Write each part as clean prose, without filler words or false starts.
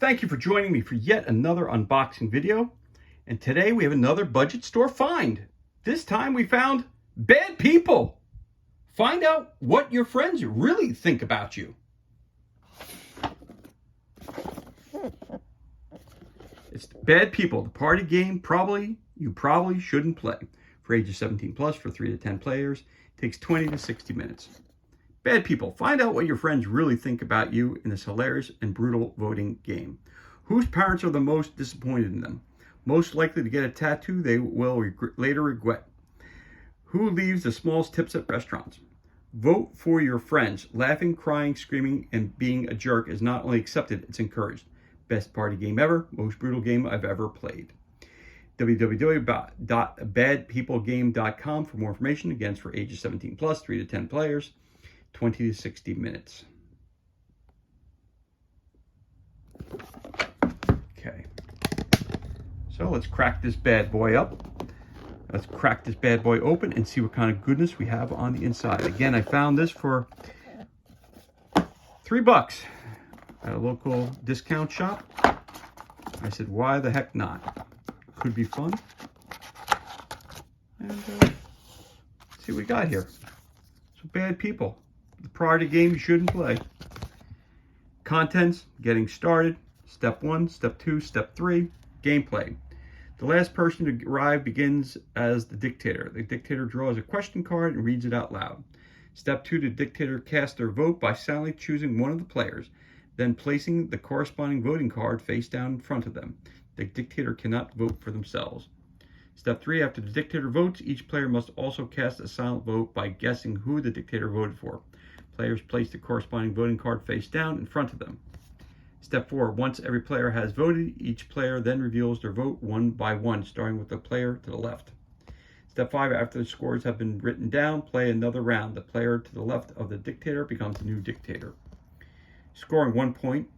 Thank you for joining me for yet another unboxing video. And today we have another budget store find. This time we found Bad People. Find out what your friends really think about you. It's Bad People, the party game you probably shouldn't play. For ages 17 plus, for 3 to 10 players, it takes 20 to 60 minutes. Bad People, find out what your friends really think about you in this hilarious and brutal voting game. Whose parents are the most disappointed in them? Most likely to get a tattoo they will later regret. Who leaves the smallest tips at restaurants? Vote for your friends. Laughing, crying, screaming, and being a jerk is not only accepted, it's encouraged. Best party game ever, most brutal game I've ever played. www.badpeoplegame.com for more information. Again, it's for ages 17 plus, 3 to 10 players, 20 to 60 minutes. Okay, so let's crack this bad boy up. Let's crack this bad boy open and see what kind of goodness we have on the inside. Again, I found this for $3 at a local discount shop. I said, why the heck not? Could be fun. And let's see what we got here. So Bad People, the party game you shouldn't play. Contents, getting started. Step 1, Step 2, Step 3, gameplay. The last person to arrive begins as the dictator. The dictator draws a question card and reads it out loud. Step 2, the dictator casts their vote by silently choosing one of the players, then placing the corresponding voting card face down in front of them. The dictator cannot vote for themselves. Step 3, after the dictator votes, each player must also cast a silent vote by guessing who the dictator voted for. Players place the corresponding voting card face down in front of them. Step 4, once every player has voted, each player then reveals their vote one by one, starting with the player to the left. Step 5, after the scores have been written down, play another round. The player to the left of the dictator becomes the new dictator. Scoring 1 point,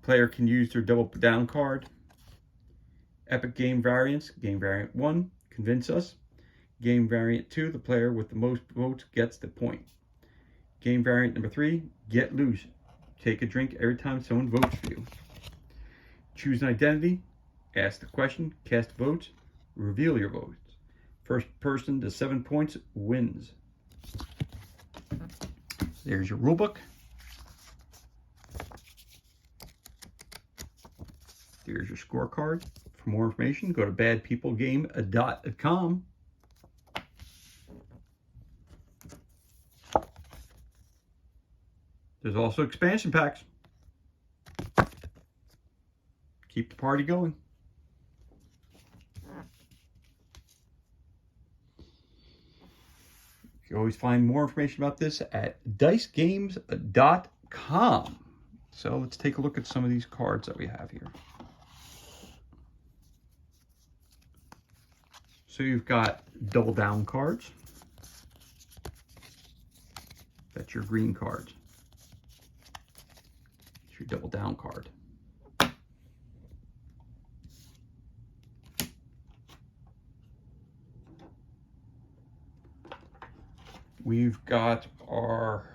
player can use their double down card. Epic game variants, game variant 1, convince us. Game variant 2, the player with the most votes gets the point. Game variant number 3, get loose. Take a drink every time someone votes for you. Choose an identity, ask the question, cast votes, reveal your votes. First person to 7 points wins. There's your rulebook. Here's your scorecard. For more information, go to badpeoplegame.com. There's also expansion packs. Keep the party going. You can always find more information about this at dicegames.com. So let's take a look at some of these cards that we have here. So you've got double down cards. That's your green cards. It's your double down card. We've got our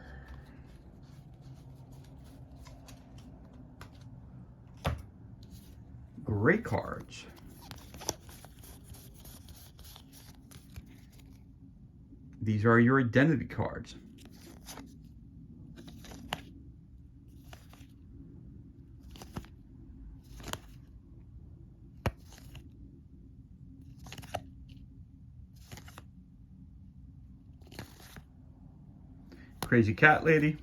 gray cards. These are your identity cards. Crazy cat lady.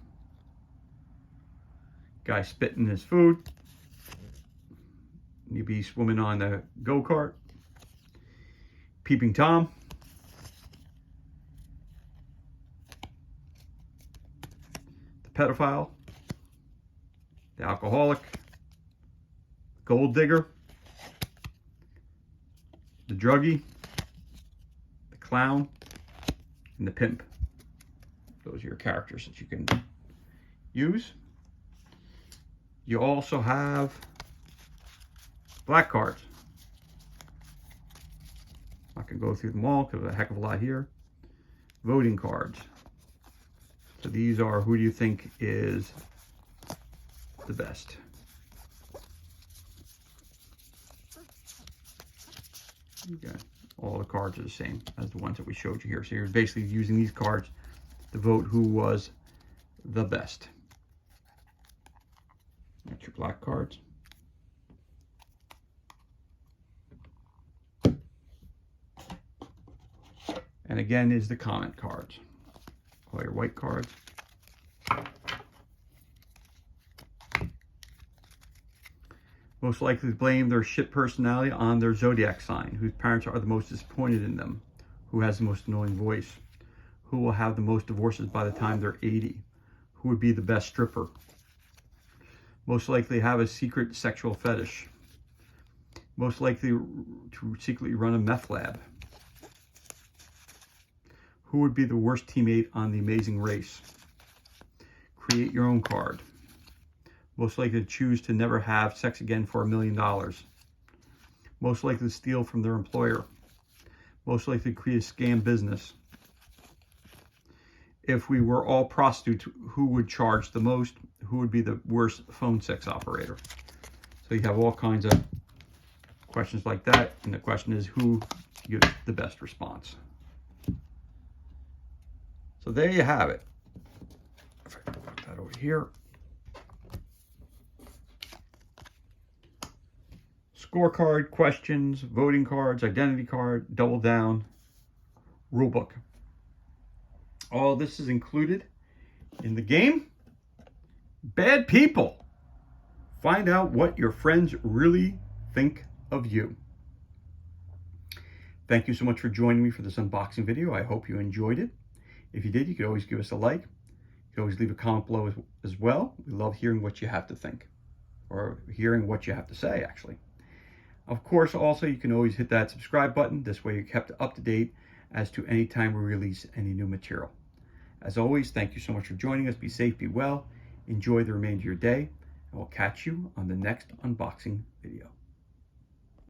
Guy spitting his food. New beast woman on the go-kart. Peeping Tom. The pedophile. The alcoholic. Gold digger. The druggie. The clown. And the pimp. Those are your characters that you can use. You also have black cards. I'm not going to go through them all because there's a heck of a lot here. Voting cards. So these are who do you think is the best. Okay. All the cards are the same as the ones that we showed you here. So you're basically using these cards to vote who was the best. That's your black cards. And again is the comment cards. All your white cards. Most likely to blame their shit personality on their zodiac sign, whose parents are the most disappointed in them, who has the most annoying voice, who will have the most divorces by the time they're 80, who would be the best stripper, most likely have a secret sexual fetish, most likely to secretly run a meth lab, who would be the worst teammate on The Amazing Race, create your own card, most likely to choose to never have sex again for $1 million, most likely to steal from their employer, most likely to create a scam business. If we were all prostitutes, who would charge the most? Who would be the worst phone sex operator? So you have all kinds of questions like that, and the question is who gives the best response. So there you have it. If I can put that over here. Scorecard, questions, voting cards, identity card, double down, rulebook. All this is included in the game. Bad people. Find out what your friends really think of you. Thank you so much for joining me for this unboxing video. I hope you enjoyed it. If you did, you could always give us a like. You can always leave a comment below as well. We love hearing what you have to think, or hearing what you have to say, actually. Of course, also, you can always hit that subscribe button. This way you're kept up to date as to any time we release any new material. As always, thank you so much for joining us. Be safe, be well. Enjoy the remainder of your day, and we'll catch you on the next unboxing video.